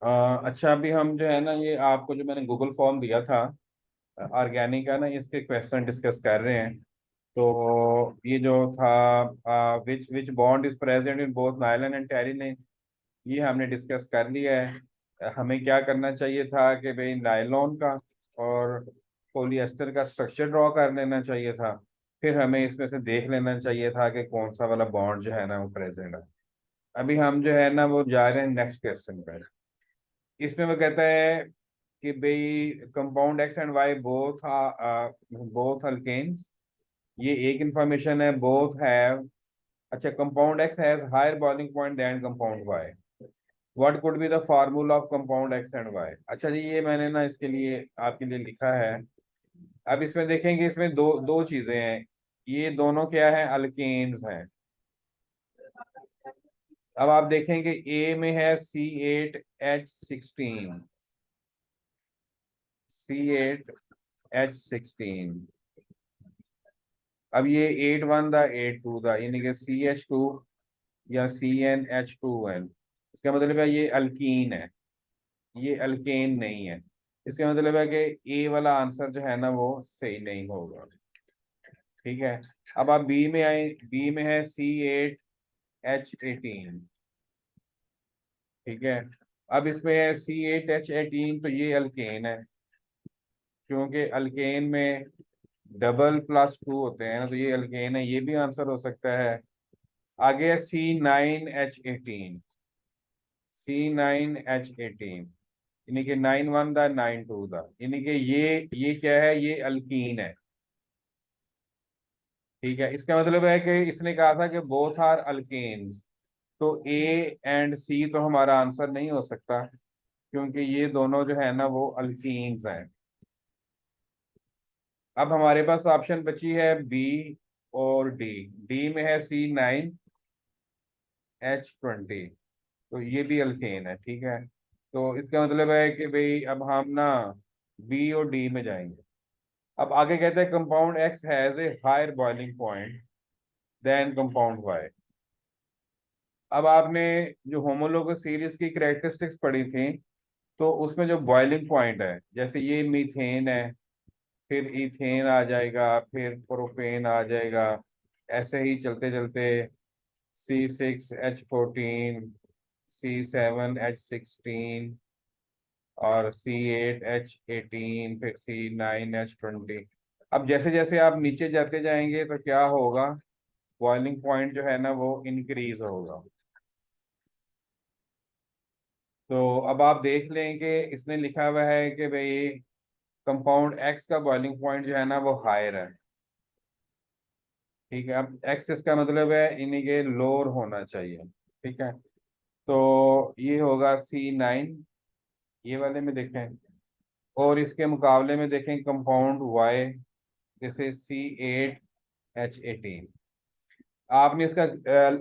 अच्छा, अभी हम जो है ना, ये आपको जो मैंने गूगल फॉर्म दिया था ऑर्गेनिक का ना, इसके क्वेश्चन डिस्कस कर रहे हैं। तो ये जो था which which bond is present in both nylon and terene, ये हमने डिस्कस कर लिया है। हमें क्या करना चाहिए था कि भाई नायलॉन का और पॉलिएस्टर का स्ट्रक्चर ड्रॉ कर लेना चाहिए था। फिर हमें इसमें से देख लेना चाहिए था कि कौन सा वाला बॉन्ड जो है ना वो प्रेजेंट है। अभी हम जो है ना वो जा रहे हैं नेक्स्ट क्वेश्चन पर। इसमें वो कहता है कि भाई compound X and Y both alkanes. ये एक इंफॉर्मेशन है, बोथ हैव। अच्छा, compound X has higher boiling point than compound Y. What could be the formula of compound X and Y. अच्छा जी, ये मैंने ना इसके लिए आपके लिए लिखा है। अब इसमें देखेंगे, इसमें दो दो चीजें हैं। ये दोनों क्या है, अल्केन्स हैं। अब आप देखेंगे ए में है C8H16, C8H16। अब ये 8 1 दा 8 2 दा, यानी कि CH2 या CnH2n। इसका मतलब है ये अल्कीन है, ये अल्केन नहीं है। इसका मतलब है कि ए वाला आंसर जो है ना वो सही नहीं होगा। ठीक है। अब आप बी में आए, बी में है C8H18। ठीक है। अब इसमें है C8H18, तो ये अल्केन है, क्योंकि अल्केन में डबल प्लस टू होते हैं ना, तो ये अल्केन है, ये भी आंसर हो सकता है। आगे है C9H18, C9H18, यानी कि 9 1 दा 9 2 दा, यानी कि ये क्या है, ये अल्कीन है। ठीक है। इसका मतलब है कि इसने कहा था कि बोथ आर अल्केन्स, तो ए एंड सी तो हमारा आंसर नहीं हो सकता, क्योंकि ये दोनों जो है ना वो अल्कीन्स हैं। अब हमारे पास ऑप्शन बची है बी और डी। डी में है C9H20, तो ये भी अल्केन है। ठीक है। तो इसका मतलब है कि भाई अब हम ना बी और डी में जाएंगे। अब आगे कहते हैं compound X has a higher boiling point than compound Y. अब आपने जो होमोलोगस सीरीज की कैरेक्टरिस्टिक्स पढ़ी थी, तो उसमें जो बॉइलिंग पॉइंट है, जैसे ये मीथेन है, फिर इथेन आ जाएगा, फिर प्रोपेन आ जाएगा, ऐसे ही चलते चलते C6H14, C7H16 और C8H18, फिर C9H20। अब जैसे जैसे आप नीचे जाते जाएंगे तो क्या होगा, बॉइलिंग पॉइंट जो है ना वो इंक्रीज होगा। तो अब आप देख लें कि इसने लिखा हुआ है कि भाई कंपाउंड एक्स का बॉइलिंग पॉइंट जो है ना वो हायर है। ठीक है। अब एक्स इसका मतलब है इन्हीं के लोअर होना चाहिए। ठीक है। तो ये होगा C9, ये वाले में देखें। और इसके मुकाबले में देखें कंपाउंड वाई, जैसे C8H18। आपने इसका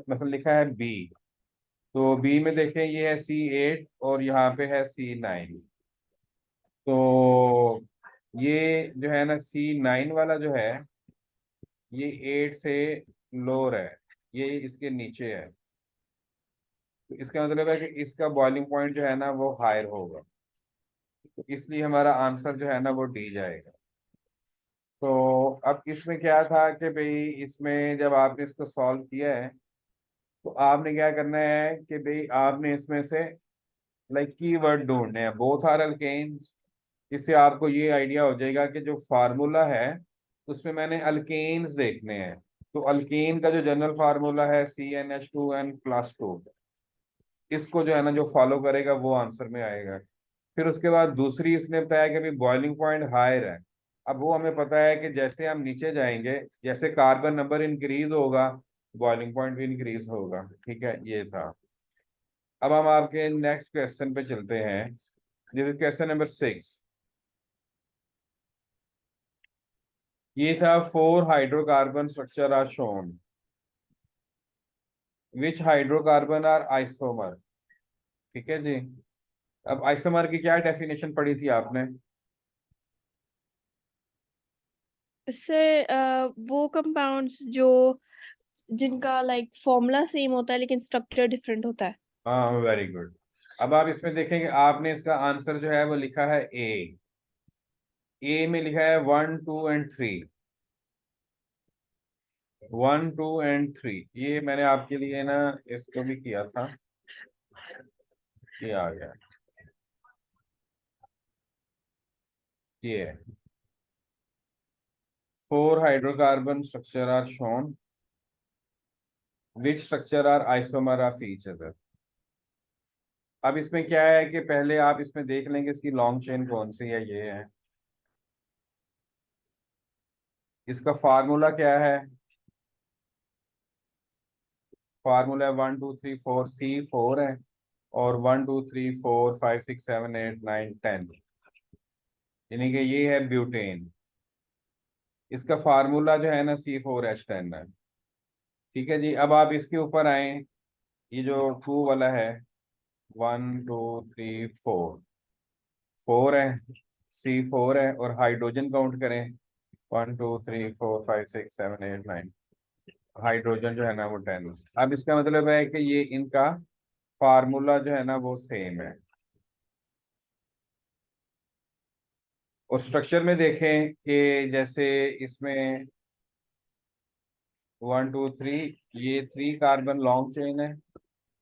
मतलब लिखा है बी, तो बी में देखें ये है C8 और यहाँ पे है C9। तो ये जो है ना C9 वाला जो है, ये 8 से लोअर है, ये इसके नीचे है। तो इसका मतलब है कि इसका बॉइलिंग पॉइंट जो है ना वो हायर होगा, तो इसलिए हमारा आंसर जो है ना वो डी जाएगा। तो अब इसमें क्या था कि भाई इसमें जब आपने इसको सॉल्व किया है, तो आपने क्या करना है कि भाई आपने इसमें से लाइक कीवर्ड ढूंढने हैं, बोथ आर अल्केन्स। इससे आपको ये आइडिया हो जाएगा कि जो फार्मूला है उसमें मैंने अल्केन्स देखने हैं। तो अल्केन का जो जनरल फार्मूला है CnH2n+2, इसको जो है ना जो फॉलो करेगा वो आंसर में आएगा। फिर उसके बाद दूसरी इसने बताया कि भाई बॉइलिंग पॉइंट हायर है। अब वो हमें पता है कि जैसे हम नीचे जाएंगे, जैसे कार्बन नंबर इंक्रीज होगा, बॉइलिंग पॉइंट भी इंक्रीज होगा। ठीक है, ये था। अब हम आपके नेक्स्ट क्वेश्चन पे चलते हैं, जैसे क्वेश्चन नंबर 6। ये था 4 hydrocarbon structure are shown, which hydrocarbon are isomer. ठीक है जी। अब आइसोमर की क्या डेफिनेशन पढ़ी थी आपने। इससे वो कंपाउंड्स जो जिनका लाइक फॉर्मूला सेम होता है लेकिन स्ट्रक्चर डिफरेंट होता है। हाँ, वेरी गुड। अब आप इसमें देखेंगे, आपने इसका आंसर जो है वो लिखा है ए में लिखा है 1 2 एंड 3, 1 2 एंड 3। ये मैंने आपके लिए ना इसको भी किया था, ये आ गया, ये है 4 hydrocarbon structure are shown, which structure are isomer of each other. अब इसमें क्या है कि पहले आप इसमें देख लेंगे इसकी लॉन्ग चेन कौन सी है, ये है। इसका फार्मूला क्या है? फार्मूला 1 2 3 4 C4 है, और 1 2 3 4 5 6 7 8 9 10, यानी कि ये है ब्यूटेन। इसका फार्मूला जो है ना C4H10 है। ठीक है जी, अब आप इसके ऊपर आए, ये जो 2 वाला है, 1 2 3 4, 4 है, C4 है, और हाइड्रोजन काउंट करें, 1 2 3 4 5 6 7 8 9, हाइड्रोजन जो है ना वो 10। अब इसका मतलब है कि ये इनका फार्मूला जो है ना वो सेम है। और स्ट्रक्चर में देखें कि जैसे इसमें 1 2 3, ये 3 कार्बन लॉन्ग चेन है,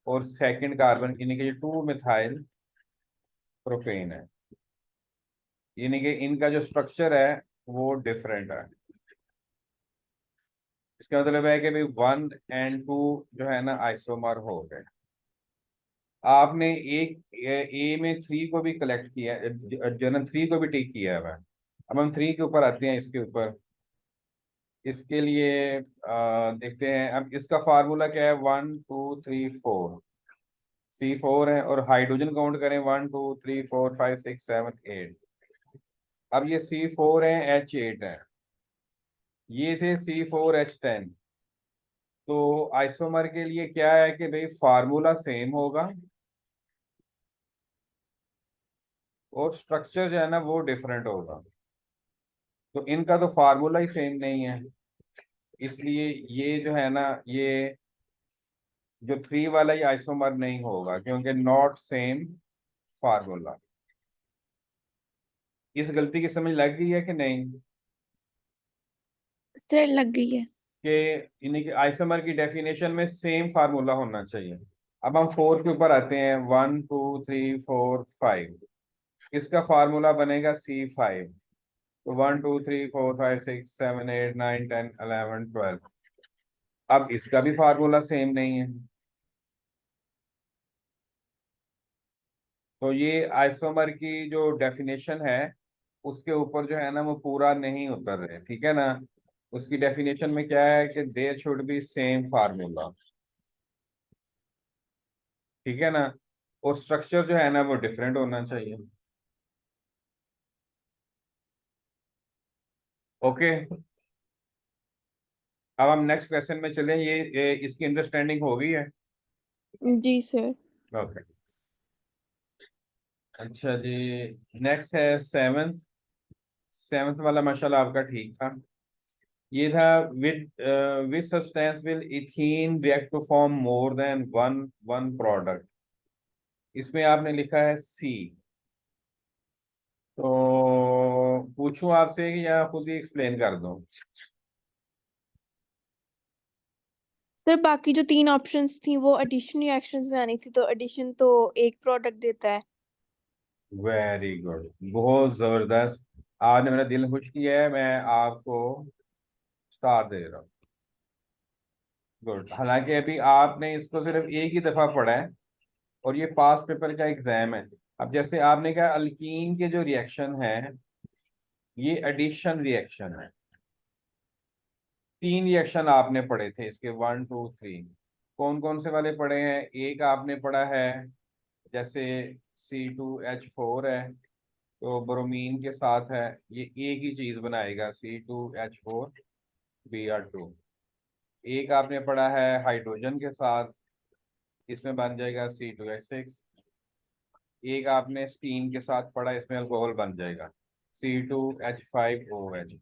और सेकंड कार्बन यानी कि ये 2 मिथाइल प्रोपेन है, यानी कि इनका जो स्ट्रक्चर है वो डिफरेंट है। इसका मतलब है कि भाई 1 एंड 2 जो है ना आइसोमर हो गए। आपने एक ए में 3 को भी कलेक्ट किया, जो है ना 3 को भी टिक किया हुआ है। अब हम 3 के ऊपर आते हैं, इसके ऊपर, इसके लिए देखते हैं। अब इसका फार्मूला क्या है? 1 2 3 4, C4 है, और हाइड्रोजन काउंट करें, 1 2 3 4 5 6 7 8। अब ये C4 है, H8 है, ये थे C4H10। तो आइसोमर के लिए क्या है कि भाई फार्मूला सेम होगा, और स्ट्रक्चर जो है ना वो डिफरेंट होगा। तो इनका तो फार्मूला ही सेम नहीं है, इसलिए ये जो है ना, ये जो 3 वाला ही आइसोमर नहीं होगा, क्योंकि नॉट सेम फार्मूला। इस गलती की समझ लग गई है कि नहीं? सर लग गई है। कि यानी कि आइसोमर की डेफिनेशन में सेम फार्मूला होना चाहिए। अब हम 4 के ऊपर आते हैं, 1 2 3 4 5। इसका फार्मूला बनेगा C5। तो 1 2 3 4 5 6 7 8 9 10 11 12। अब इसका भी फार्मूला सेम नहीं है, तो ये आइसोमर की जो डेफिनेशन है उसके ऊपर जो है ना वो पूरा नहीं उतर रहे, ठीक है ना। उसकी डेफिनेशन में क्या है कि there should be same formula, ठीक है ना, और स्ट्रक्चर जो है ना वो डिफरेंट होना चाहिए। ओके, अब हम नेक्स्ट क्वेश्चन में चलें। ये इसकी अंडरस्टैंडिंग हो गई है? जी सर। ओके, अच्छा जी, नेक्स्ट है सेवेंथ। सेवेंथ वाला माशाल्लाह आपका ठीक था। ये था, which substance will ethene react to form more than one one product. इसमें आपने लिखा है सी। तो पूछूं आपसे कि या खुद ही एक्सप्लेन कर दूं? सर बाकी जो 3 ऑप्शंस थी वो एडिशन रिएक्शंस में आनी थी, तो एडिशन तो एक प्रोडक्ट देता है। वेरी गुड, बहुत जबरदस्त। आपने मेरा दिल खुश किया है, मैं आपको स्टार दे रहा हूँ। गुड। हालांकि अभी आपने इसको सिर्फ एक ही दफा पढ़ा है, और ये पास पेपर का एग्जाम है। अब जैसे आपने कहा अल्कीन के जो रिएक्शन है, ये एडिशन रिएक्शन है। 3 रिएक्शन आपने पढ़े थे इसके, 1 2 3। कौन कौन से वाले पढ़े हैं? एक आपने पढ़ा है, जैसे C2H4 है, तो ब्रोमीन के साथ है, ये एक ही चीज बनाएगा, C2H4Br2। एक आपने पढ़ा है हाइड्रोजन के साथ, इसमें बन जाएगा C2H6। एक आपने स्टीम के साथ पढ़ा, इसमें अल्कोहल बन जाएगा, C2H5OH।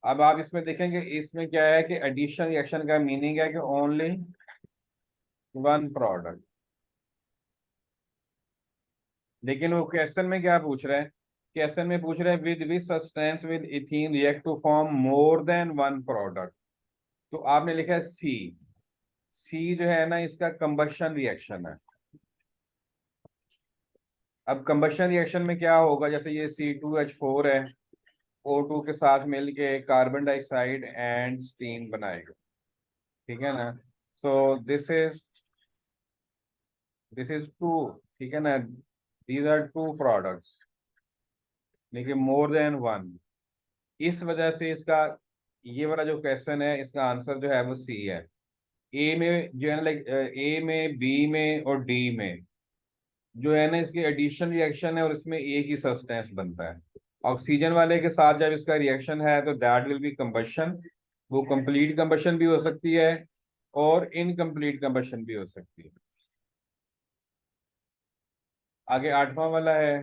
अब आप इसमें देखेंगे, इसमें क्या है कि एडिशन रिएक्शन का मीनिंग है कि ओनली वन प्रोडक्ट। लेकिन वो क्वेश्चन में क्या पूछ रहा है, क्वेश्चन में पूछ रहा है with which substance with ethene react to form more than one product. तो आपने लिखा है सी। सी जो है ना इसका कंबशन रिएक्शन है। अब कंबशन रिएक्शन में क्या होगा, जैसे ये C2H4 है, O2 के साथ मिलके कार्बन डाइऑक्साइड एंड स्टीम बनाएगा, ठीक है ना। सो दिस इज टू, ठीक है ना, दीज आर टू प्रोडक्ट्स, लेकिन मोर देन वन। इस वजह से इसका ये वाला जो क्वेश्चन है इसका आंसर जो है वो सी है। ए में जो है ना, लाइक ए में, बी में और डी में जो है ना इसकी एडिशन रिएक्शन है और इसमें एक ही सब्सटेंस बनता है। ऑक्सीजन वाले के साथ जब इसका रिएक्शन है तो दैट विल बी कंबशन। वो कंप्लीट कंबशन भी हो सकती है और इनकम्प्लीट कंबशन भी हो सकती है। आगे आठवां वाला है,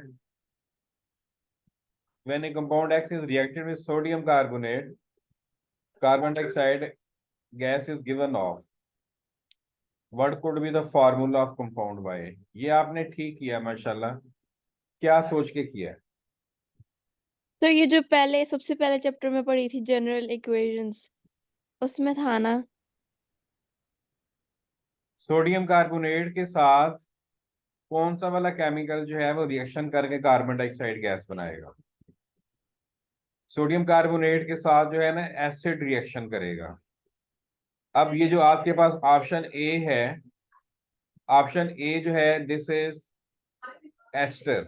when A compound x is reacted with sodium carbonate, carbon dioxide gas is given of, what could be the formula of compound bye. ये आपने ठीक किया माशाल्लाह। क्या सोच के किया है? तो ये जो पहले सबसे पहले चैप्टर में पढ़ी थी जनरल इक्वेशंस, उसमें था ना। सोडियम कार्बोनेट के साथ कौन सा वाला केमिकल जो है वो रिएक्शन करके कार्बन डाइऑक्साइड गैस बनाएगा? सोडियम कार्बोनेट के साथ जो है ना एसिड रिएक्शन करेगा। अब ये जो आपके पास ऑप्शन ए है, ऑप्शन ए जो है दिस इज एस्टर,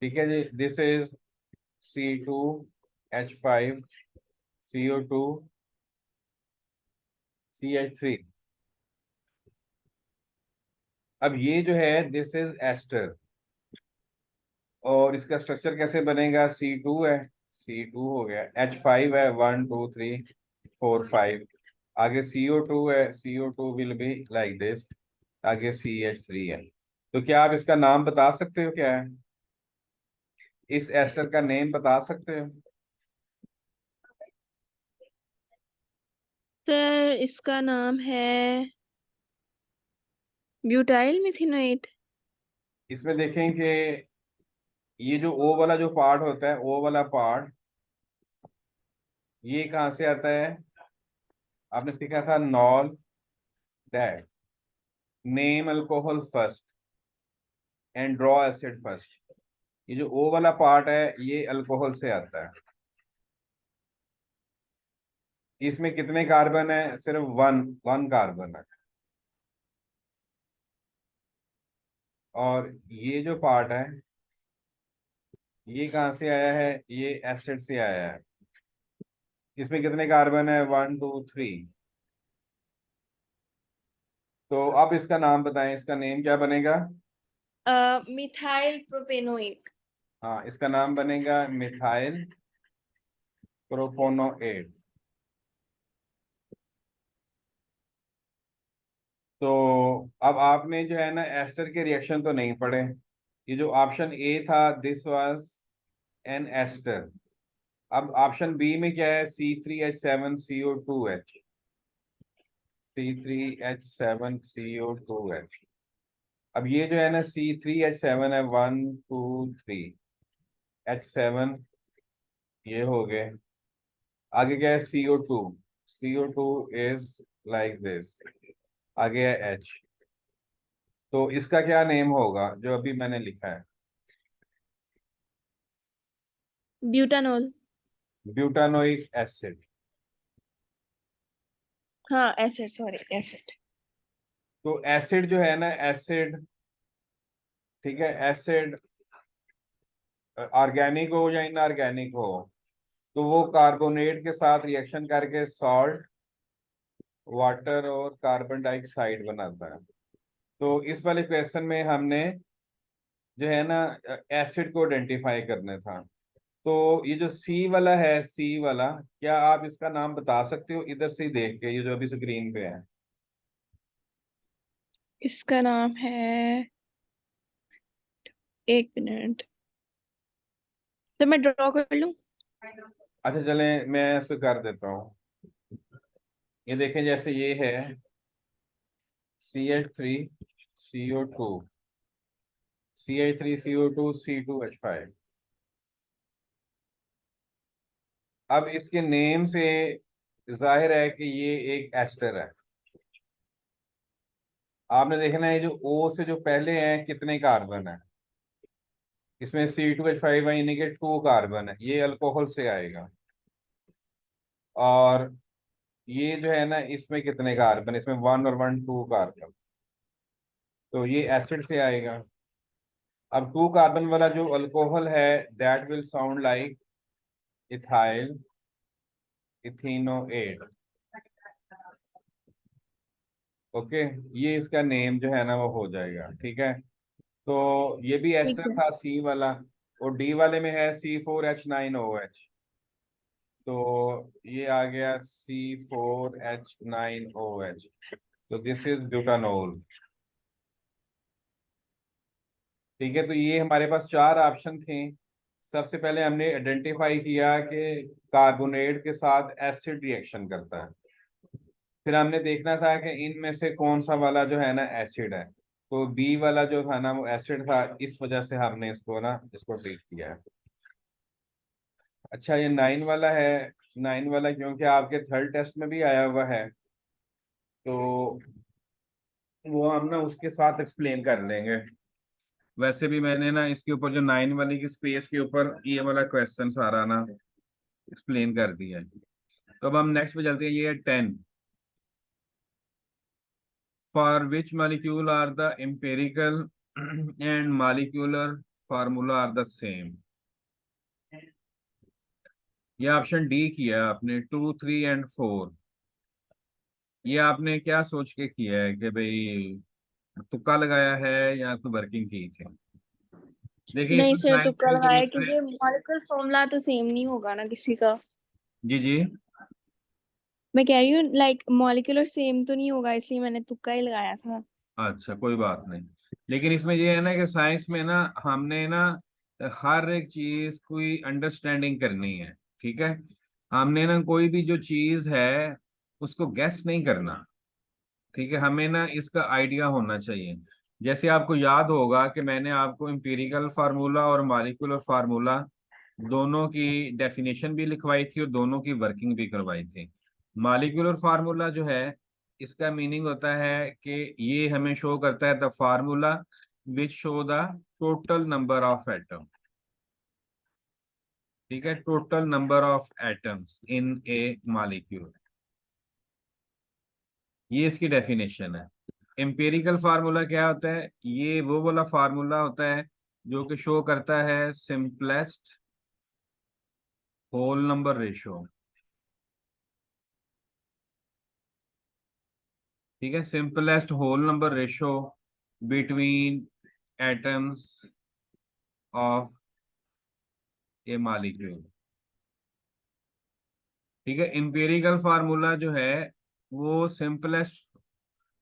ठीक है जी। This is C2H5CO2CH3। अब ये जो है दिस इज एस्टर, और इसका स्ट्रक्चर कैसे बनेगा, C2 है, C2 हो गया, H5 है, 1 2 3 4 5, आगे CO2 है, CO2 will be like this, आगे CH3 है। तो क्या आप इसका नाम बता सकते हो क्या है, इस एस्टर का नेम बता सकते हो? सर इसका नाम है ब्यूटाइल मिथेनोएट। इसमें देखें कि ये जो O वाला जो पार्ट होता है, O वाला पार्ट, ये कहाँ से आता है? आपने सीखा था knoll that, name alcohol first and draw acid first. ये जो O वाला पार्ट है ये अल्कोहल से आता है। इसमें कितने कार्बन है? सिर्फ वन वन कार्बन है। और ये जो पार्ट है ये कहाँ से आया है? ये एसिड से आया है। इसमें कितने कार्बन है? 1 2 3। तो अब इसका नाम बताएं, इसका नेम क्या बनेगा? Methyl propanoate. हाँ, इसका नाम बनेगा मिथाइल प्रोपोनोएट। तो अब आपने जो है ना एस्टर के रिएक्शन तो नहीं पढ़े। ये जो ऑप्शन ए था दिस वाज एन एस्टर। अब ऑप्शन बी में क्या है? C3H7CO2H, C3H7CO2H। अब ये जो है ना C3H7 है, 1 2 3, H7 ये हो गए। आगे क्या है? CO2, CO2 is like this, आगे है H। तो इसका क्या नेम होगा जो अभी मैंने लिखा है? ब्यूटानॉल। Butanoic acid. हाँ एसिड, सॉरी एसिड। तो एसिड जो है ना, एसिड, ठीक है, एसिड ऑर्गेनिक हो या इनऑर्गेनिक हो, तो वो कार्बोनेट के साथ रिएक्शन करके सॉल्ट, वाटर और कार्बन डाइऑक्साइड बनाता है। तो इस वाले क्वेश्चन में हमने जो है ना एसिड को आइडेंटिफाई करना था। तो ये जो सी वाला है, सी वाला, क्या आप इसका नाम बता सकते हो इधर से ही देख के, ये जो अभी स्क्रीन पे है? इसका नाम है, एक मिनट, तो मैं ड्रॉ कर लूं। अच्छा चलें, मैं इसको कर देता हूँ। ये देखें, जैसे ये है, CH3 CO2 CH3 CO2 C2H5। अब इसके नेम से जाहिर है कि ये एक एस्टर है। आपने देखना है जो O से जो पहले हैं कितने कार्बन है, इसमें C2H5 है, यानी कि 2 कार्बन है, ये अल्कोहल से आएगा। और ये जो है ना, इसमें कितने कार्बन, इसमें 1 और 1 2 कार्बन, तो ये एसिड से आएगा। अब 2 कार्बन वाला जो अल्कोहल है that will sound like ethyl ethanoate. Okay, ये इसका नेम जो है ना वो हो जाएगा। ठीक है, तो ये भी ठीक एस्टर है। था सी वाला, और डी वाले में है C4H9OH, तो ये आ गया C4H9OH, तो दिस इज ब्यूटानोल। ठीक है, तो ये हमारे पास 4 ऑप्शन थे। सबसे पहले हमने आइडेंटिफाई किया कि कार्बोनेट के साथ एसिड रिएक्शन करता है, फिर हमने देखना था कि इनमें से कौन सा वाला जो है ना एसिड है, तो बी वाला जो था ना वो एसिड था, इस वजह से हमने इसको ट्रीट किया है। अच्छा, ये 9 वाला है। 9 वाला क्योंकि आपके थर्ड टेस्ट में भी आया हुआ है, तो वो हम ना उसके साथ एक्सप्लेन कर लेंगे। वैसे भी मैंने ना इसके ऊपर जो 9 वाली की स्पेस के ऊपर ये वाला क्वेश्चन सारा ना एक्सप्लेन कर दिया है। तो अब हम नेक्स्ट पे चलते हैं, ये है 10। For which molecule are the empirical and molecular formula are the same. ये ऑप्शन डी किया है आपने, 2 3 एंड 4। ये आपने क्या सोच के किया है कि भाई तुक्का लगाया है या तो वर्किंग की थी? देखिए नहीं इसमें सर, साइंस तुक्का की लगाया जरूरत है। क्योंकि मॉलिक्यूलर फॉर्मूला तो सेम नहीं होगा ना किसी का। जी जी। मैं कह रही हूँ लाइक मॉलिक्यूलर सेम तो नहीं होगा, इसलिए मैंने तुक्का ही लगाया था। अच्छा कोई बात नहीं, लेकिन इसमें ये है ना कि साइंस में ना हमने ना हर एक चीज कोई अंडरस्टैंडिंग करनी है। ठीक है, हमने ना कोई भी जो चीज है उसको गैस नहीं करना। ठीक है, हमें ना इसका आइडिया होना चाहिए। जैसे आपको याद होगा कि मैंने आपको एम्पिरिकल फार्मूला और मॉलिक्यूलर फार्मूला दोनों की डेफिनेशन भी लिखवाई थी और दोनों की वर्किंग भी करवाई थी। मॉलिक्यूलर फार्मूला जो है, इसका मीनिंग होता है कि ये हमें शो करता है the formula which show the total number of atom. ठीक है, total number of atoms in A molecule, ये इसकी डेफिनेशन है। एम्पिरिकल फार्मूला क्या होता है? ये वो वाला फार्मूला होता है जो कि शो करता है सिंपलेस्ट होल नंबर रेशो। ठीक है, simplest whole number ratio between atoms of a molecule. ठीक है, एम्पिरिकल फार्मूला जो है वो सिंपलेस्ट,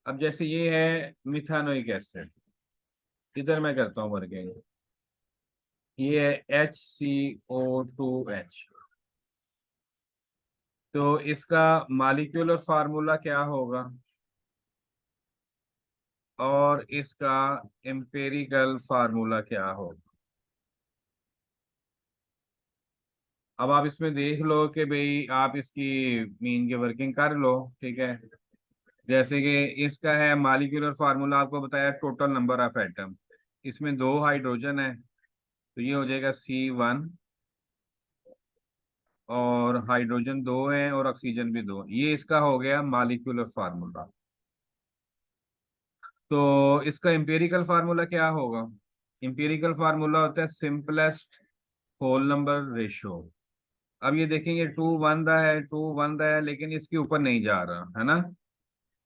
अब जैसे ये है मिथानोइक एसिड, इधर मैं करता हूँ वर्किंग, ये है HCO2H, तो इसका मॉलिक्यूलर फार्मूला क्या होगा और इसका एम्पिरिकल फार्मूला क्या होगा? अब आप इसमें देख लो कि भाई आप इसकी मीन की वर्किंग कर लो। ठीक है, जैसे कि इसका है मॉलिक्यूलर फार्मूला, आपको बताया टोटल नंबर ऑफ एटम, इसमें 2 हाइड्रोजन है, तो ये हो जाएगा C1, और हाइड्रोजन 2 है और ऑक्सीजन भी 2, ये इसका हो गया मॉलिक्यूलर फार्मूला। तो इसका एम्पिरिकल फार्मूला क्या होगा? एम्पिरिकल फार्मूला होता है सिंपलेस्ट होल नंबर रेशियो। अब ये देखेंगे 2 1 है, लेकिन इसके ऊपर नहीं जा रहा है ना,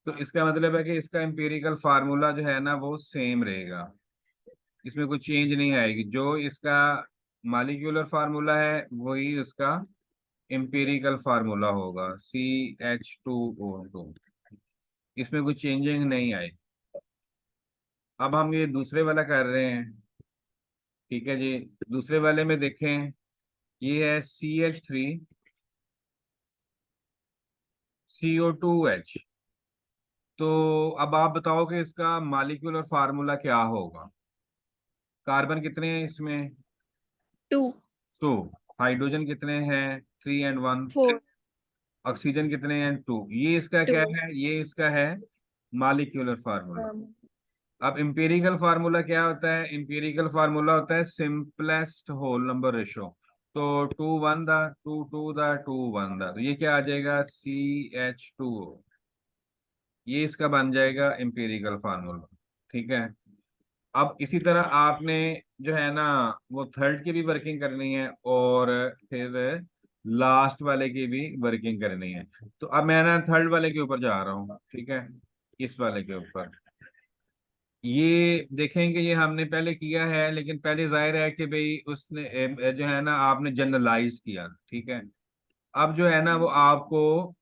तो इसका मतलब है कि इसका एम्पिरिकल फार्मूला जो है ना वो सेम रहेगा, इसमें कोई चेंज नहीं आएगी। जो इसका मॉलिक्यूलर फार्मूला है वही उसका एम्पिरिकल फार्मूला होगा, CH2O2, इसमें कोई चेंजिंग नहीं आई। अब हम ये दूसरे वाला कर रहे हैं। ठीक है जी, दूसरे वाले में देखें, ये है CH3CO2H, तो अब आप बताओ कि इसका मॉलिक्यूलर फार्मूला क्या होगा। कार्बन कितने हैं इसमें? 2 टू। हाइड्रोजन कितने हैं? 3 and 1। 4 ऑक्सीजन कितने हैं? 2। ये इसका क्या 2 है? ये इसका है मॉलिक्यूलर फार्मूला। अब इंपेरिकल फार्मूला क्या होता है? इंपेरिकल फार्मूला होता है सिंपलेस्ट होल नंबर रेशो। तो 2 1 द 2 2 द 2 1 द, तो ये क्या आ जाएगा? CH2। ये इसका बन जाएगा इंपेरिकल फार्मूला। ठीक है। अब इसी तरह आपने जो है ना वो थर्ड की भी वर्किंग करनी है और फिर लास्ट वाले की भी वर्किंग करनी है। तो अब मैं ना थर्ड वाले के ऊपर जा रहा हूँ। ठीक है। इस वाले के ऊपर ये देखेंगे, ये हमने पहले किया है, लेकिन पहले जाहिर है कि भाई उसने जो है ना आपने जनरलाइज किया। ठीक है। अब जो है ना वो आपको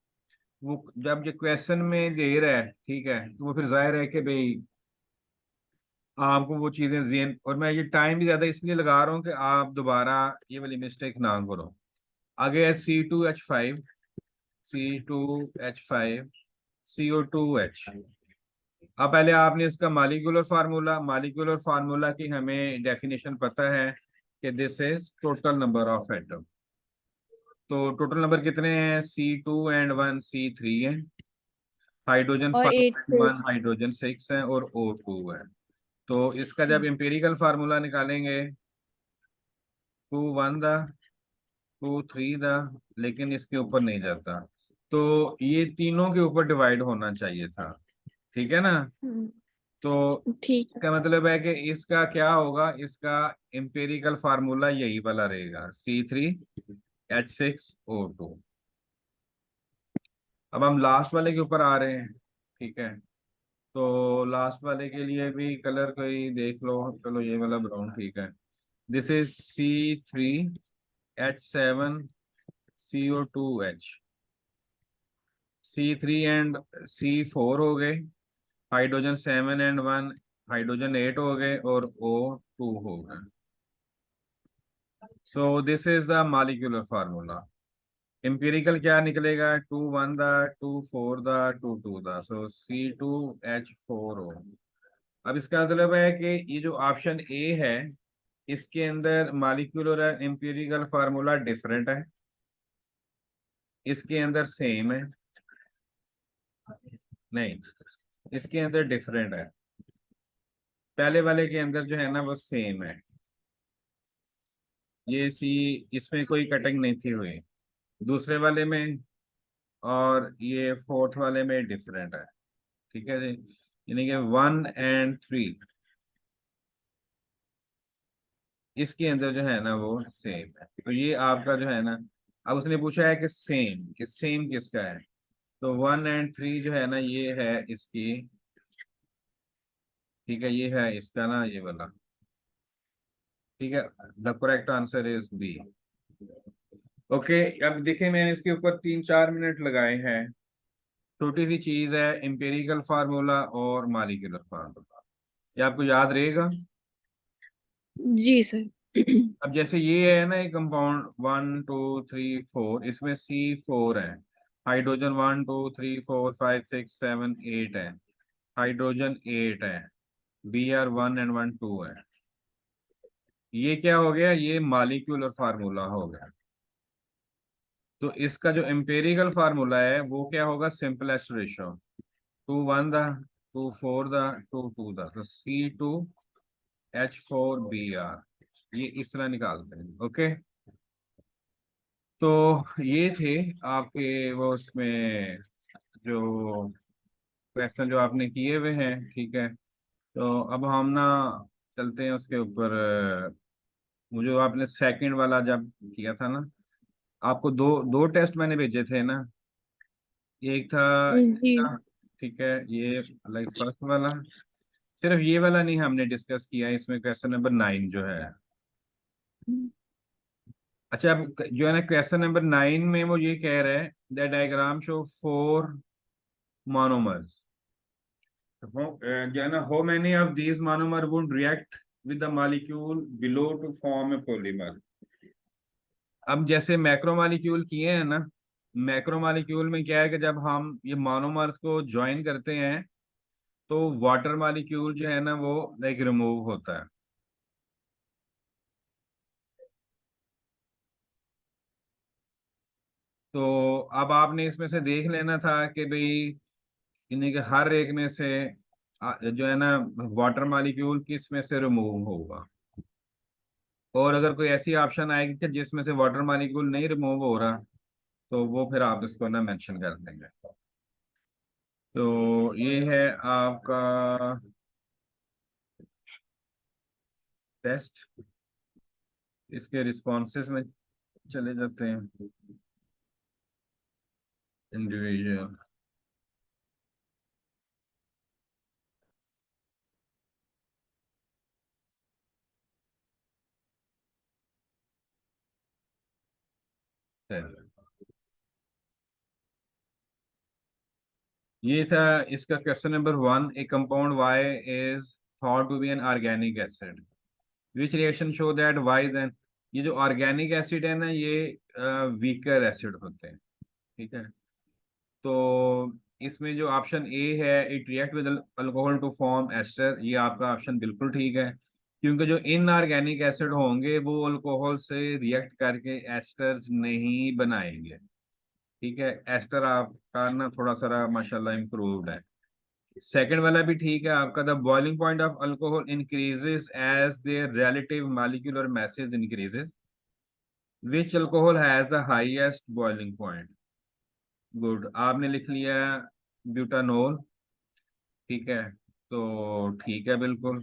वो जब ये क्वेश्चन में दे रहा है, ठीक है, तो वो फिर जाहिर है कि भाई आपको वो चीजें जेन, और मैं ये टाइम भी ज्यादा इसलिए लगा रहा हूँ कि आप दोबारा ये वाली मिस्टेक ना करो। आगे है C2H5, C2H5, CO2H। अब पहले आपने इसका मालिक्यूलर फार्मूला की हमें डेफिनेशन पता है कि this is total number of atom. तो टोटल नंबर कितने हैं? C2 and 1 C3 है, हाइड्रोजन और 5 8 and से 1 हाइड्रोजन 6 है, और O2 है। तो इसका जब एम्पिरिकल फार्मूला निकालेंगे, 2 1 द 2 3 द, लेकिन इसके ऊपर नहीं जाता, तो ये तीनों के ऊपर डिवाइड होना चाहिए था। ठीक है ना। तो ठीक है। इसका मतलब है कि इसका क्या होगा? इसका एम्पिरिकल फार्मूला यही वाला रहेगा, C3H6O2। अब हम लास्ट वाले के ऊपर आ रहे हैं। ठीक है। तो लास्ट वाले के लिए भी कलर कोई देख लो। चलो ये वाला ब्राउन ठीक है। This is C3H7CO2H। C3 and C4 हो गए, हाइड्रोजन 7 and 1 हाइड्रोजन 8 हो गए, और O2 हो गए। So this is the molecular formula. Empirical क्या निकलेगा? 2 1 the 2 4 the 2 2 the, so C2H4 हो। अब इसका मतलब है कि ये जो ऑप्शन ए है, इसके अंदर मॉलिक्यूलर और एम्पिरिकल फार्मूला डिफरेंट है, इसके अंदर सेम है। नहीं, इसके अंदर डिफरेंट है। पहले वाले के अंदर जो है ना वो सेम है। ये सी, इसमें कोई कटिंग नहीं थी हुई दूसरे वाले में, और ये फोर्थ वाले में डिफरेंट है। ठीक है जी। यानी कि 1 and 3 इसके अंदर जो है ना वो सेम है। तो ये आपका जो है ना, अब उसने पूछा है कि सेम किसका है। तो 1 and 3 जो है ना ये है इसकी। ठीक है, ये है इसका ना ये वाला। ठीक है। The correct answer is B. Okay. अब देखिए मैंने इसके ऊपर 3 4 मिनट लगाए हैं। छोटी सी चीज है, एम्पिरिकल फार्मूला और मॉलिक्यूलर फार्मूला, ये आपको याद रहेगा। जी सर। अब जैसे ये है ना एक कंपाउंड 1 2 3 4, इसमें C4 है, हाइड्रोजन 1 2 3 4 5 6 7 8 है, हाइड्रोजन 8 है, Br 1 and 1 2 है। ये क्या हो गया? ये मॉलिक्यूलर फार्मूला हो गया। तो इसका जो एम्पेरिकल फार्मूला है वो क्या होगा? Simplest ratio, 2 1 the 2 4 the 2 2 the, तो C2H4Br। ये इस तरह निकालते हैं। ओके। तो ये थे आपके वो उसमें जो क्वेश्चन जो आपने किए हुए हैं। ठीक है। तो अब हम ना चलते हैं उसके ऊपर। मुझे आपने सेकंड वाला जब किया था ना, आपको दो दो टेस्ट मैंने भेजे थे ना। एक था जी। इसका, ठीक है, ये लाइक फर्स्ट वाला। सिर्फ ये वाला नहीं हमने डिस्कस किया, इसमें क्वेश्चन नंबर 9 जो है। अच्छा, अब जो है ना क्वेश्चन नंबर 9 में वो ये कह रहे हैं द डायग्राम शो 4 मोनोमर्स। जो है ना, how many of these monomer would react with the molecule below to form a polymer. अब जैसे मैक्रो मॉलिक्यूल किए हैं ना, मैक्रोमोलिक्यूल में क्या है कि जब हम ये मोनोमर्स को ज्वाइन करते हैं तो वाटर मॉलिक्यूल जो है ना वो लाइक रिमूव होता है। तो अब आपने इसमें से देख लेना था कि भाई इन्हीं के हर एक में से जो है ना वाटर मॉलिक्यूल किस में से रिमूव होगा। और अगर कोई ऐसी ऑप्शन आएगी कि जिसमें से वाटर मॉलिक्यूल नहीं रिमूव हो रहा तो वो फिर आप इसको ना मेंशन कर देंगे। तो ये है आपका टेस्ट। इसके रिस्पॉन्सेज में चले जाते हैं। इंडिविजुअल ये था इसका question number 1। A compound Y is thought to be an organic acid which reaction show that Y then. ये जो ऑर्गेनिक एसिड है ना ये वीकर एसिड होते हैं। ठीक है। तो इसमें जो ऑप्शन ए है it react with alcohol to form ester, ये आपका ऑप्शन बिल्कुल ठीक है। क्योंकि जो इनऑर्गेनिक एसिड होंगे वो अल्कोहल से रिएक्ट करके एस्टर्स नहीं बनाएंगे। ठीक है। एस्टर आपका ना थोड़ा सा माशाल्लाह इम्प्रूव्ड है। सेकंड वाला भी ठीक है आपका। The boiling point of alcohol increases as their relative molecular masses increases which alcohol has the highest boiling point. Good, आपने लिख लिया ब्यूटानोल। ठीक है। तो ठीक है बिल्कुल।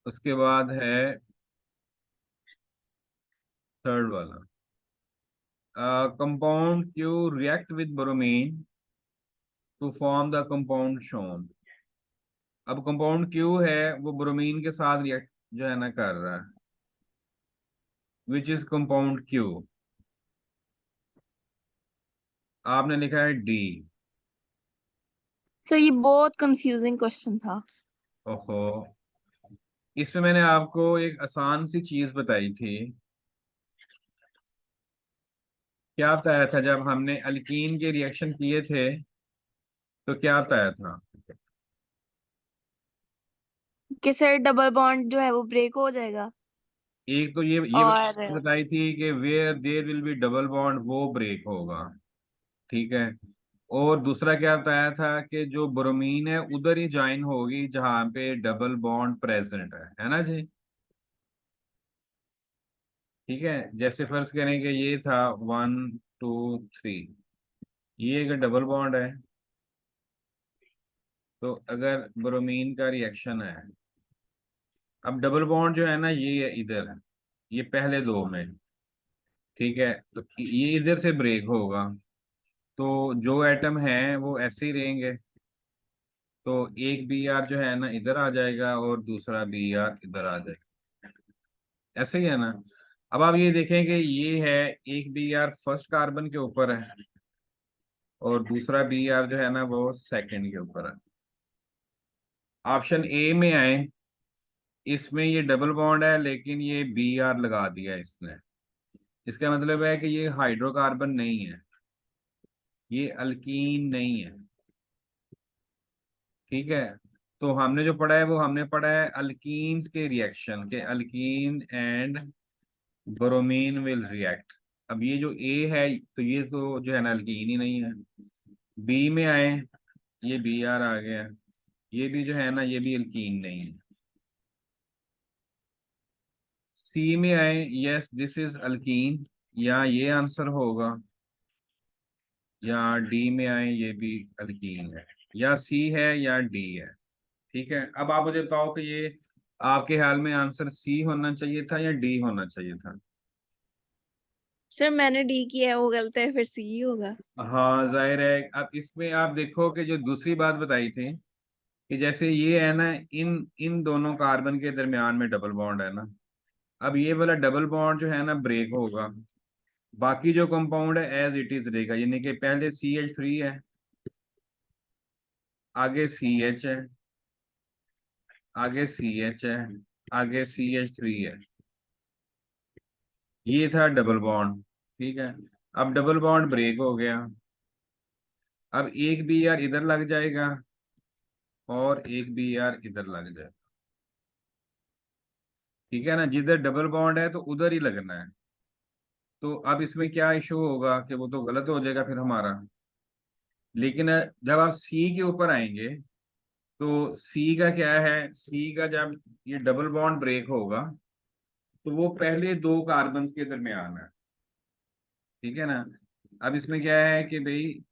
उसके बाद है थर्ड वाला। Compound Q react with bromine to form the compound shown. अब कंपाउंड क्यू है वो ब्रोमीन के साथ रिएक्ट जो है ना कर रहा है। Which is compound Q. आपने लिखा है डी। सर ये बहुत कंफ्यूजिंग क्वेश्चन था। ओहो, इसमें मैंने आपको एक आसान सी चीज बताई थी। क्या बताया था जब हमने अल्कीन के रिएक्शन किए थे तो क्या बताया था। कि सर डबल बॉन्ड जो है वो ब्रेक हो जाएगा। एक तो ये और बताई थी कि where there will be double bond वो ब्रेक होगा। ठीक है। और दूसरा क्या बताया था कि जो ब्रोमीन है उधर ही ज्वाइन होगी जहां पे डबल बॉन्ड प्रेजेंट है ना जी। ठीक है। जैसे फर्ज करें कि ये था 1 2 3, ये एक डबल बॉन्ड है। तो अगर ब्रोमीन का रिएक्शन है, अब डबल बॉन्ड जो है ना ये है इधर है, ये पहले दो में। ठीक है। तो ये इधर से ब्रेक होगा तो जो एटम है वो ऐसे ही रहेंगे। तो एक बी आर जो है ना इधर आ जाएगा और दूसरा बी आर इधर आ जाएगा। ऐसे ही है ना। अब आप ये देखें कि ये है एक बी आर फर्स्ट कार्बन के ऊपर है और दूसरा बी आर जो है ना वो सेकंड के ऊपर है। ऑप्शन ए में आए, इसमें ये डबल बॉन्ड है लेकिन ये बी आर लगा दिया इसने। इसका मतलब है कि ये हाइड्रोकार्बन नहीं है, ये अल्कीन नहीं है। ठीक है। तो हमने जो पढ़ा है वो हमने पढ़ा है अल्कीन्स के रिएक्शन के, alkyne and bromine will react. अब ये जो ए है तो ये तो जो है ना अल्कीन ही नहीं है। बी में आए, ये बी आर आ गया, ये भी जो है ना ये भी अल्कीन नहीं है। सी में आए, यस दिस इज अल्कीन, या ये आंसर होगा, या डी में आए ये भी अल्कीन है, या सी है या डी है। ठीक है। अब आप मुझे बताओ कि ये आपके ख्याल में आंसर सी होना चाहिए था या डी होना चाहिए था। सर मैंने डी किया है वो गलत है, फिर सी ही होगा। हाँ जाहिर है। अब इसमें आप देखो कि जो दूसरी बात बताई थी कि जैसे ये है ना इन इन दोनों कार्बन के दरमियान में डबल बॉन्ड है ना। अब ये वाला डबल बॉन्ड जो है ना ब्रेक होगा, बाकी जो कंपाउंड है एज इट इज रहेगा। यानी कि पहले CH3 है, आगे CH है, आगे CH है, आगे CH3 है। ये था डबल बॉन्ड। ठीक है, अब डबल बॉन्ड ब्रेक हो गया। अब एक बी आर इधर लग जाएगा और एक बी आर इधर लग जाएगा। ठीक है ना, जिधर डबल बॉन्ड है तो उधर ही लगना है। तो अब इसमें क्या इशू होगा कि वो तो गलत हो जाएगा फिर हमारा। लेकिन जब आप सी के ऊपर आएंगे तो सी का क्या है, सी का जब ये डबल बॉन्ड ब्रेक होगा तो वो पहले दो कार्बन के दरमियान है। ठीक है ना। अब इसमें क्या है कि भाई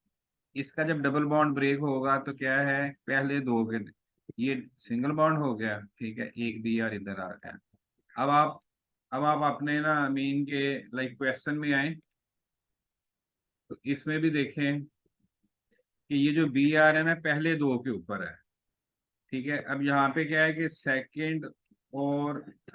इसका जब डबल बॉन्ड ब्रेक होगा तो क्या है, पहले दो के, ये सिंगल बॉन्ड हो गया। ठीक है, एक बी आर इधर आ गया। अब आप अब आप अपने ना मीन के लाइक क्वेश्चन में आए तो इसमें भी देखें कि ये जो बी आर है ना पहले दो के ऊपर है। ठीक है, अब यहाँ पे क्या है कि सेकंड और